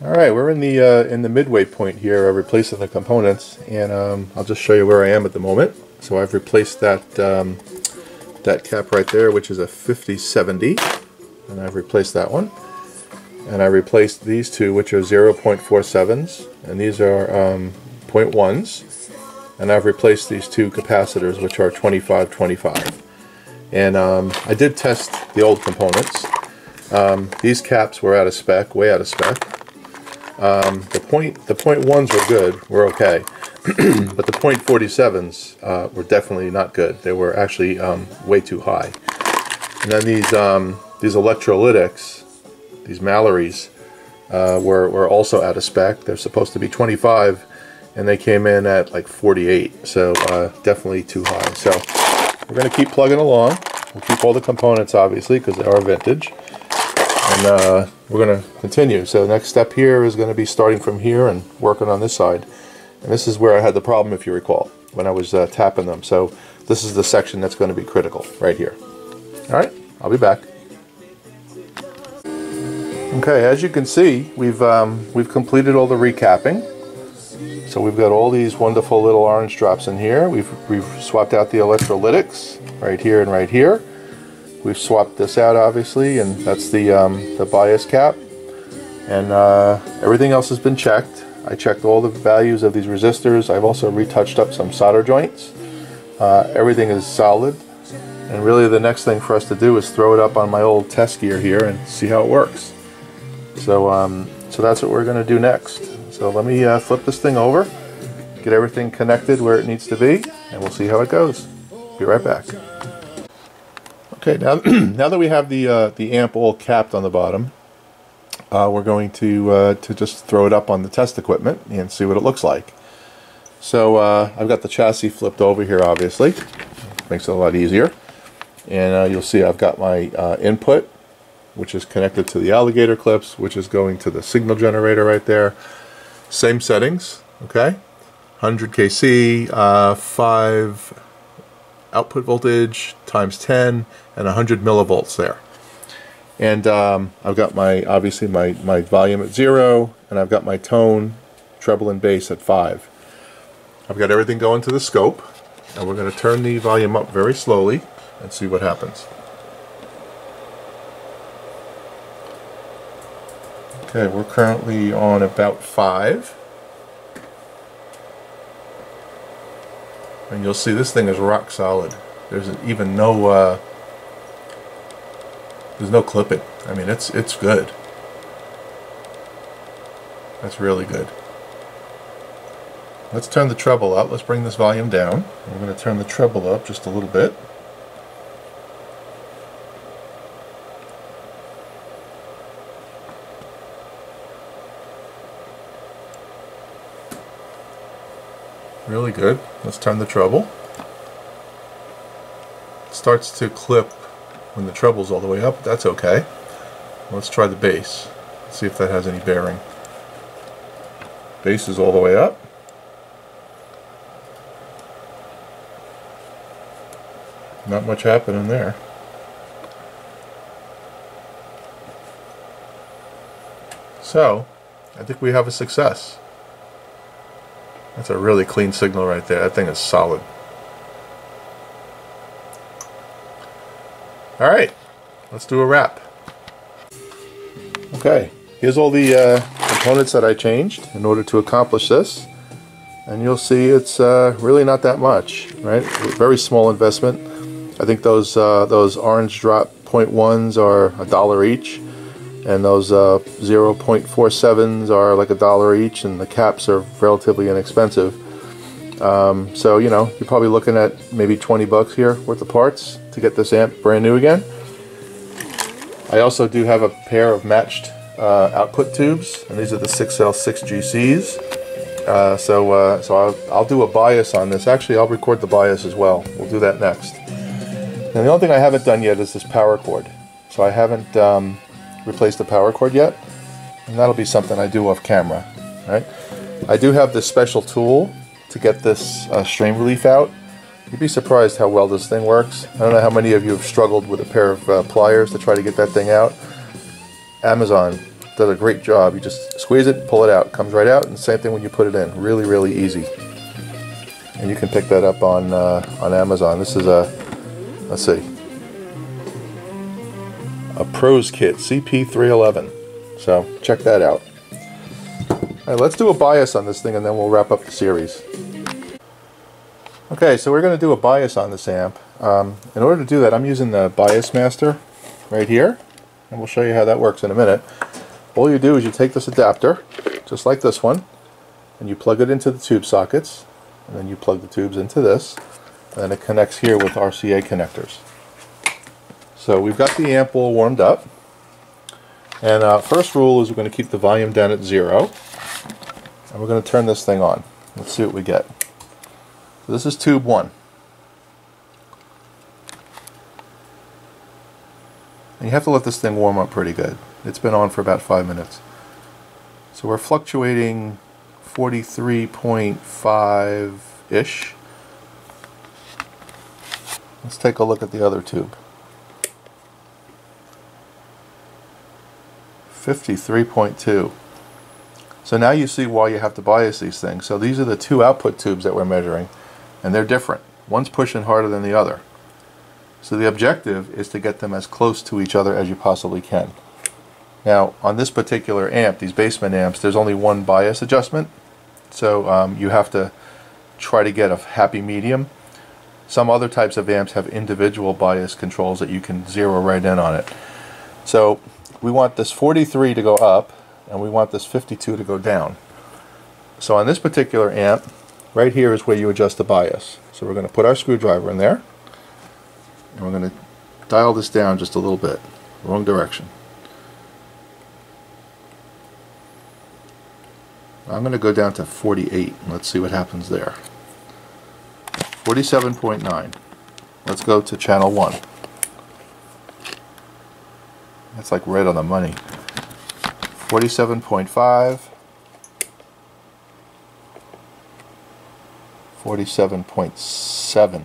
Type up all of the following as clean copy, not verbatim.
Alright, we're in the midway point here of replacing the components, and I'll just show you where I am at the moment. So I've replaced that that cap right there, which is a 5070, and I've replaced that one. And I replaced these two, which are 0.47s, and these are 0.1s. And I've replaced these two capacitors, which are 25-25. And I did test the old components. These caps were out of spec, way out of spec. The point ones were good, were okay, but the point 47s were definitely not good. They were actually way too high. And then these electrolytics, these Mallory's, were also out of spec. They're supposed to be 25, and they came in at like 48, so definitely too high. So we're going to keep plugging along. We'll keep all the components, obviously, because they are vintage. And we're going to continue. So the next step here is going to be starting from here and working on this side. And this is where I had the problem, if you recall, when I was tapping them. So this is the section that's going to be critical, right here. Alright, I'll be back. Okay, as you can see, we've completed all the recapping. So we've got all these wonderful little orange drops in here. We've swapped out the electrolytics right here and right here. We've swapped this out, obviously, and that's the bias cap. And everything else has been checked. I checked all the values of these resistors. I've also retouched up some solder joints. Everything is solid. And really the next thing for us to do is throw it up on my old test gear here and see how it works. So, so that's what we're going to do next. So let me flip this thing over, get everything connected where it needs to be, and we'll see how it goes. Be right back. Okay, now that we have the amp all capped on the bottom, we're going to just throw it up on the test equipment and see what it looks like. So I've got the chassis flipped over here, obviously. Makes it a lot easier. And you'll see I've got my input, which is connected to the alligator clips, which is going to the signal generator right there. Same settings, okay? 100 kC, 5 output voltage times 10, and 100 millivolts there. And I've got obviously my volume at 0, and I've got my tone, treble and bass at 5. I've got everything going to the scope, and we're going to turn the volume up very slowly and see what happens. Okay, we're currently on about 5. And you'll see this thing is rock solid. There's even no there's no clipping. I mean, it's good. That's really good. Let's turn the treble up. Let's bring this volume down. We're going to turn the treble up just a little bit. Really good. Let's turn the treble. It starts to clip when the treble's all the way up. That's okay. Let's try the bass. See if that has any bearing. Bass is all the way up. Not much happening there. So, I think we have a success. That's a really clean signal right there. That thing is solid. Alright, let's do a wrap. Okay, here's all the components that I changed in order to accomplish this. And you'll see it's really not that much, right? Very small investment. I think those orange drop 0.1s are $1 each. And those 0.47s are like $1 each, and the caps are relatively inexpensive. So, you know, you're probably looking at maybe 20 bucks here worth of parts to get this amp brand new again. I also do have a pair of matched output tubes, and these are the 6L6GCs. So I'll do a bias on this. Actually, I'll record the bias as well. We'll do that next. And the only thing I haven't done yet is this power cord. So I haven't replace the power cord yet, and that'll be something I do off camera. Right? I do have this special tool to get this strain relief out. You'd be surprised how well this thing works. I don't know how many of you have struggled with a pair of pliers to try to get that thing out. Amazon, does a great job. You just squeeze it, pull it out, it comes right out, and same thing when you put it in. Really, really easy. And you can pick that up on Amazon. This is a, let's see, a Pros Kit CP311. So check that out. All right, let's do a bias on this thing, and then we'll wrap up the series. Okay, so we're going to do a bias on this amp. In order to do that, I'm using the Bias Master right here, and we'll show you how that works in a minute. All you do is you take this adapter, just like this one, and you plug it into the tube sockets, and then you plug the tubes into this, and then it connects here with RCA connectors. So we've got the amp all warmed up, and first rule is we're going to keep the volume down at 0, and we're going to turn this thing on. Let's see what we get. So this is tube 1. And you have to let this thing warm up pretty good. It's been on for about 5 minutes. So we're fluctuating 43.5-ish. Let's take a look at the other tube. 53.2. So now you see why you have to bias these things. So these are the two output tubes that we're measuring, and they're different. One's pushing harder than the other. So the objective is to get them as close to each other as you possibly can. Now on this particular amp, these Bassman amps, there's only one bias adjustment, so you have to try to get a happy medium. Some other types of amps have individual bias controls that you can zero right in on it. So we want this 43 to go up, and we want this 52 to go down. So on this particular amp, right here is where you adjust the bias. So we're going to put our screwdriver in there, and we're going to dial this down just a little bit. Wrong direction. I'm going to go down to 48. Let's see what happens there. 47.9. Let's go to channel 1. That's like right on the money. 47.5. 47.7.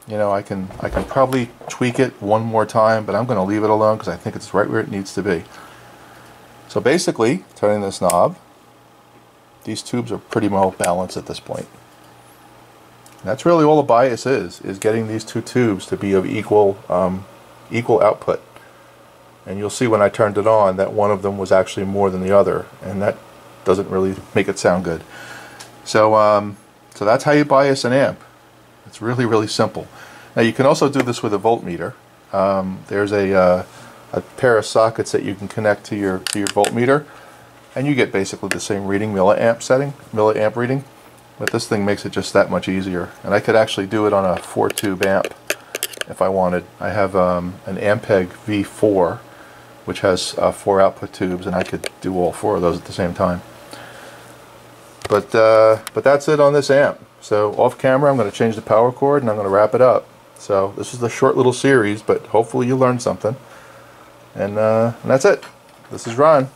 You know, I can probably tweak it one more time, but I'm going to leave it alone because I think it's right where it needs to be. So basically, turning this knob, these tubes are pretty well balanced at this point. And that's really all the bias is getting these two tubes to be of equal output. And you'll see when I turned it on that one of them was actually more than the other, and that doesn't really make it sound good. So so that's how you bias an amp. It's really, really simple. Now you can also do this with a voltmeter. There's a pair of sockets that you can connect to your voltmeter, and you get basically the same reading, milliamp reading. But this thing makes it just that much easier. And I could actually do it on a 4-tube amp if I wanted. I have an Ampeg V4, which has 4 output tubes, and I could do all 4 of those at the same time. But that's it on this amp. So off camera, I'm going to change the power cord, and I'm going to wrap it up. So this is a short little series, but hopefully you learned something. And that's it. This is Ron.